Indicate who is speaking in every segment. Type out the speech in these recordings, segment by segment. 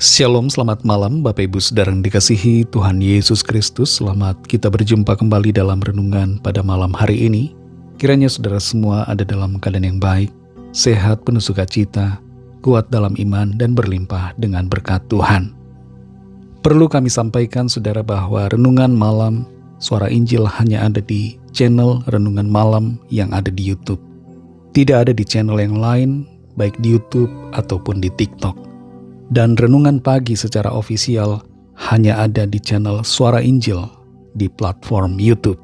Speaker 1: Shalom, selamat malam Bapak Ibu Saudara yang dikasihi Tuhan Yesus Kristus. Selamat kita berjumpa kembali dalam renungan pada malam hari ini. Kiranya saudara semua ada dalam keadaan yang baik, sehat, penuh sukacita, kuat dalam iman, dan berlimpah dengan berkat Tuhan. Perlu kami sampaikan saudara bahwa renungan malam Suara Injil hanya ada di channel Renungan Malam yang ada di YouTube. Tidak ada di channel yang lain, baik di YouTube ataupun di TikTok. Dan renungan pagi secara ofisial hanya ada di channel Suara Injil di platform YouTube.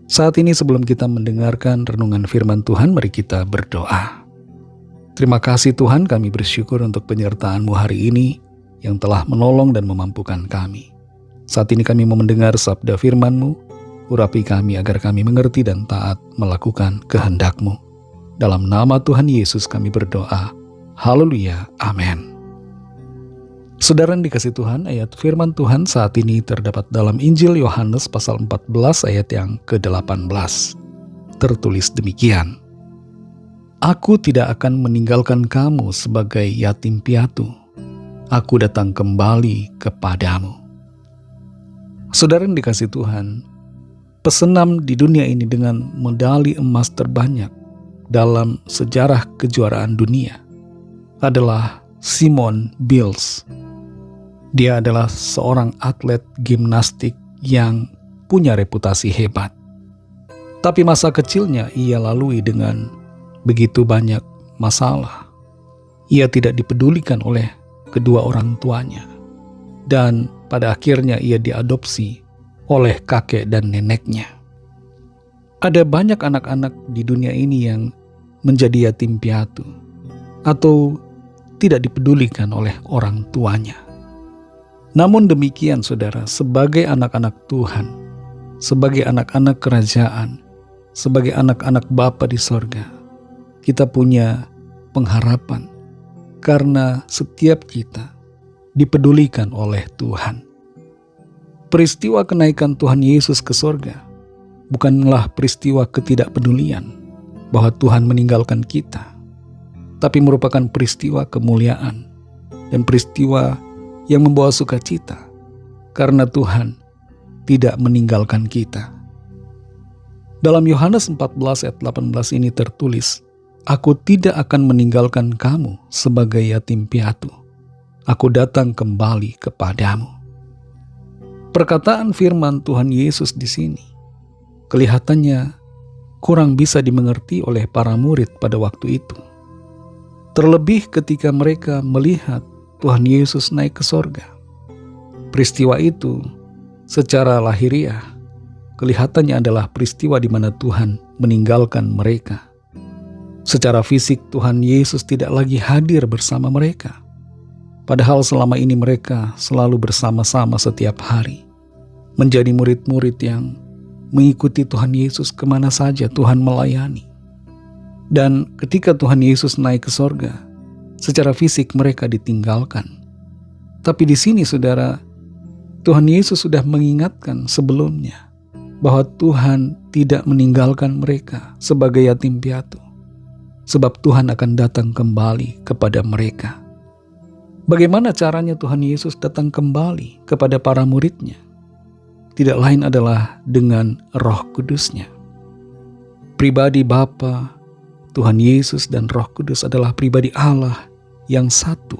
Speaker 1: Saat ini sebelum kita mendengarkan renungan firman Tuhan, mari kita berdoa. Terima kasih Tuhan, kami bersyukur untuk penyertaan-Mu hari ini yang telah menolong dan memampukan kami. Saat ini kami mau mendengar sabda firman-Mu, urapi kami agar kami mengerti dan taat melakukan kehendak-Mu. Dalam nama Tuhan Yesus kami berdoa. Haleluya, amin. Saudara yang dikasih Tuhan, ayat firman Tuhan saat ini terdapat dalam Injil Yohanes pasal 14 ayat yang ke-18. Tertulis demikian. Aku tidak akan meninggalkan kamu sebagai yatim piatu. Aku datang kembali kepadamu. Saudara yang dikasih Tuhan, pesenam di dunia ini dengan medali emas terbanyak dalam sejarah kejuaraan dunia adalah Simone Biles. Dia adalah seorang atlet gimnastik yang punya reputasi hebat. Tapi masa kecilnya ia lalui dengan begitu banyak masalah. Ia tidak dipedulikan oleh kedua orang tuanya. Dan pada akhirnya ia diadopsi oleh kakek dan neneknya. Ada banyak anak-anak di dunia ini yang menjadi yatim piatu atau tidak dipedulikan oleh orang tuanya. Namun demikian saudara, sebagai anak-anak Tuhan, sebagai anak-anak kerajaan, sebagai anak-anak Bapa di sorga, kita punya pengharapan karena setiap kita dipedulikan oleh Tuhan. Peristiwa kenaikan Tuhan Yesus ke sorga bukanlah peristiwa ketidakpedulian bahwa Tuhan meninggalkan kita, tapi merupakan peristiwa kemuliaan dan peristiwa yang membawa sukacita karena Tuhan tidak meninggalkan kita. Dalam Yohanes 14 ayat 18 ini tertulis, Aku tidak akan meninggalkan kamu sebagai yatim piatu. Aku datang kembali kepadamu. Perkataan firman Tuhan Yesus di sini kelihatannya kurang bisa dimengerti oleh para murid pada waktu itu. Terlebih ketika mereka melihat Tuhan Yesus naik ke sorga. Peristiwa itu secara lahiriah kelihatannya adalah peristiwa di mana Tuhan meninggalkan mereka. Secara fisik Tuhan Yesus tidak lagi hadir bersama mereka. Padahal selama ini mereka selalu bersama-sama setiap hari. Menjadi murid-murid yang mengikuti Tuhan Yesus kemana saja Tuhan melayani. Dan ketika Tuhan Yesus naik ke sorga, secara fisik mereka ditinggalkan. Tapi di sini saudara, Tuhan Yesus sudah mengingatkan sebelumnya bahwa Tuhan tidak meninggalkan mereka sebagai yatim piatu. Sebab Tuhan akan datang kembali kepada mereka. Bagaimana caranya Tuhan Yesus datang kembali kepada para muridnya? Tidak lain adalah dengan Roh Kudus-Nya. Pribadi Bapa, Tuhan Yesus dan Roh Kudus adalah pribadi Allah yang satu.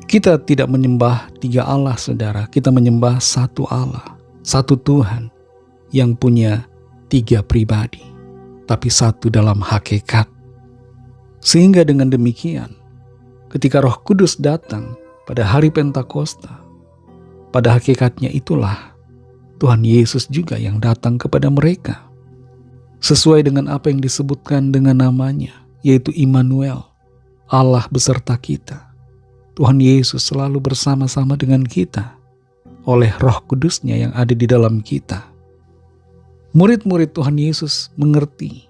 Speaker 1: Kita tidak menyembah tiga Allah saudara, kita menyembah satu Allah, satu Tuhan yang punya tiga pribadi, tapi satu dalam hakikat. Sehingga dengan demikian, ketika Roh Kudus datang pada hari Pentakosta, pada hakikatnya itulah Tuhan Yesus juga yang datang kepada mereka. Sesuai dengan apa yang disebutkan dengan namanya, yaitu Immanuel, Allah beserta kita. Tuhan Yesus selalu bersama-sama dengan kita oleh Roh Kudus-Nya yang ada di dalam kita. Murid-murid Tuhan Yesus mengerti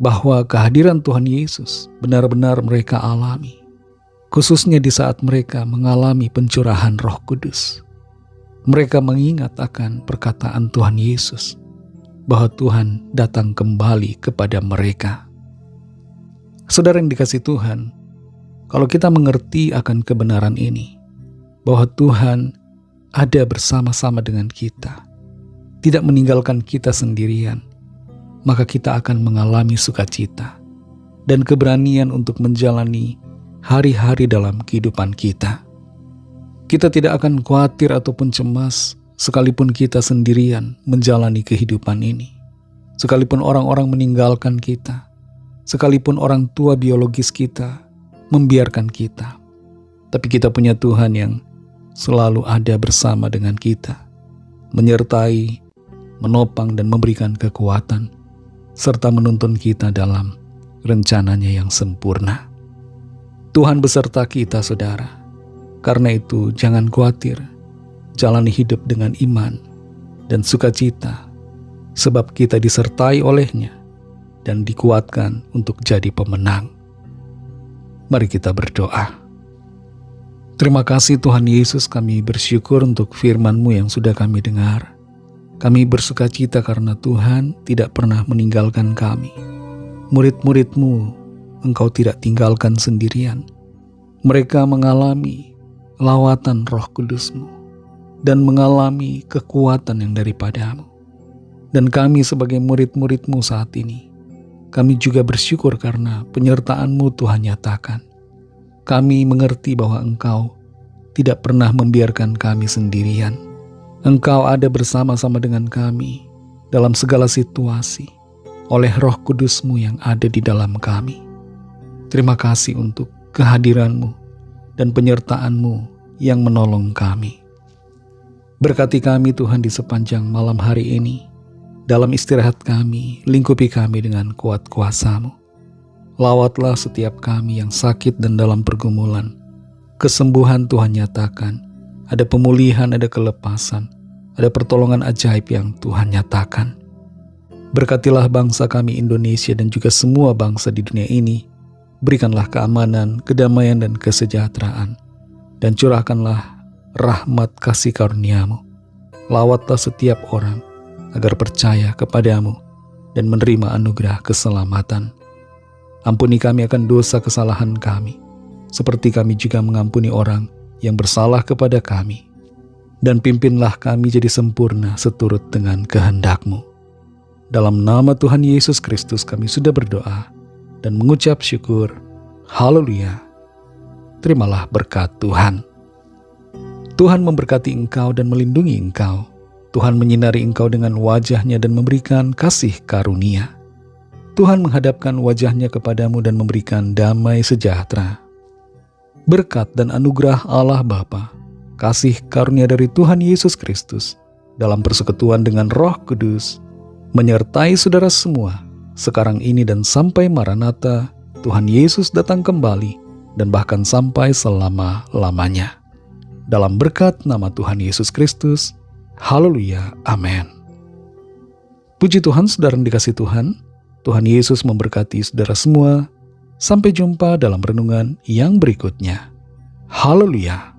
Speaker 1: bahwa kehadiran Tuhan Yesus benar-benar mereka alami, khususnya di saat mereka mengalami pencurahan Roh Kudus. Mereka mengingat akan perkataan Tuhan Yesus bahwa Tuhan datang kembali kepada mereka. Saudara yang dikasihi Tuhan, Kalau kita mengerti akan kebenaran ini, bahwa Tuhan ada bersama-sama dengan kita, tidak meninggalkan kita sendirian, maka kita akan mengalami sukacita dan keberanian untuk menjalani hari-hari dalam kehidupan kita. Kita tidak akan khawatir ataupun cemas sekalipun kita sendirian menjalani kehidupan ini. Sekalipun orang-orang meninggalkan kita, sekalipun orang tua biologis kita membiarkan kita. Tapi kita punya Tuhan yang selalu ada bersama dengan kita, menyertai, menopang dan memberikan kekuatan, serta menuntun kita dalam rencananya yang sempurna. Tuhan beserta kita, saudara. Karena itu jangan khawatir, jalani hidup dengan iman dan sukacita, sebab kita disertai oleh-Nya dan dikuatkan untuk jadi pemenang. Mari kita berdoa. Terima kasih Tuhan Yesus, kami bersyukur untuk firman-Mu yang sudah kami dengar. Kami bersukacita karena Tuhan tidak pernah meninggalkan kami. Murid-murid-Mu Engkau tidak tinggalkan sendirian. Mereka mengalami lawatan Roh Kudus-Mu dan mengalami kekuatan yang daripada-Mu. Dan kami sebagai murid-murid-Mu saat ini, kami juga bersyukur karena penyertaan-Mu Tuhan nyatakan. Kami mengerti bahwa Engkau tidak pernah membiarkan kami sendirian. Engkau ada bersama-sama dengan kami dalam segala situasi oleh Roh Kudus-Mu yang ada di dalam kami. Terima kasih untuk kehadiran-Mu dan penyertaan-Mu yang menolong kami. Berkati kami Tuhan di sepanjang malam hari ini. Dalam istirahat kami, lingkupi kami dengan kuat kuasa-Mu. Lawatlah setiap kami yang sakit dan dalam pergumulan. Kesembuhan Tuhan nyatakan. Ada pemulihan, ada kelepasan. Ada pertolongan ajaib yang Tuhan nyatakan. Berkatilah bangsa kami Indonesia dan juga semua bangsa di dunia ini. Berikanlah keamanan, kedamaian dan kesejahteraan. Dan curahkanlah rahmat kasih karunia-Mu. Lawatlah setiap orang agar percaya kepadamu dan menerima anugerah keselamatan. Ampuni kami akan dosa kesalahan kami, seperti kami juga mengampuni orang yang bersalah kepada kami. Dan pimpinlah kami jadi sempurna seturut dengan kehendak-Mu. Dalam nama Tuhan Yesus Kristus kami sudah berdoa dan mengucap syukur. Haleluya. Terimalah berkat Tuhan. Tuhan memberkati engkau dan melindungi engkau. Tuhan menyinari engkau dengan wajah-Nya dan memberikan kasih karunia. Tuhan menghadapkan wajah-Nya kepadamu dan memberikan damai sejahtera. Berkat dan anugerah Allah Bapa, kasih karunia dari Tuhan Yesus Kristus, dalam persekutuan dengan Roh Kudus, menyertai saudara semua, sekarang ini dan sampai Maranatha, Tuhan Yesus datang kembali, dan bahkan sampai selama-lamanya. Dalam berkat nama Tuhan Yesus Kristus, haleluya, amin. Puji Tuhan, saudara yang dikasihi Tuhan. Tuhan Yesus memberkati saudara semua. Sampai jumpa dalam renungan yang berikutnya. Haleluya.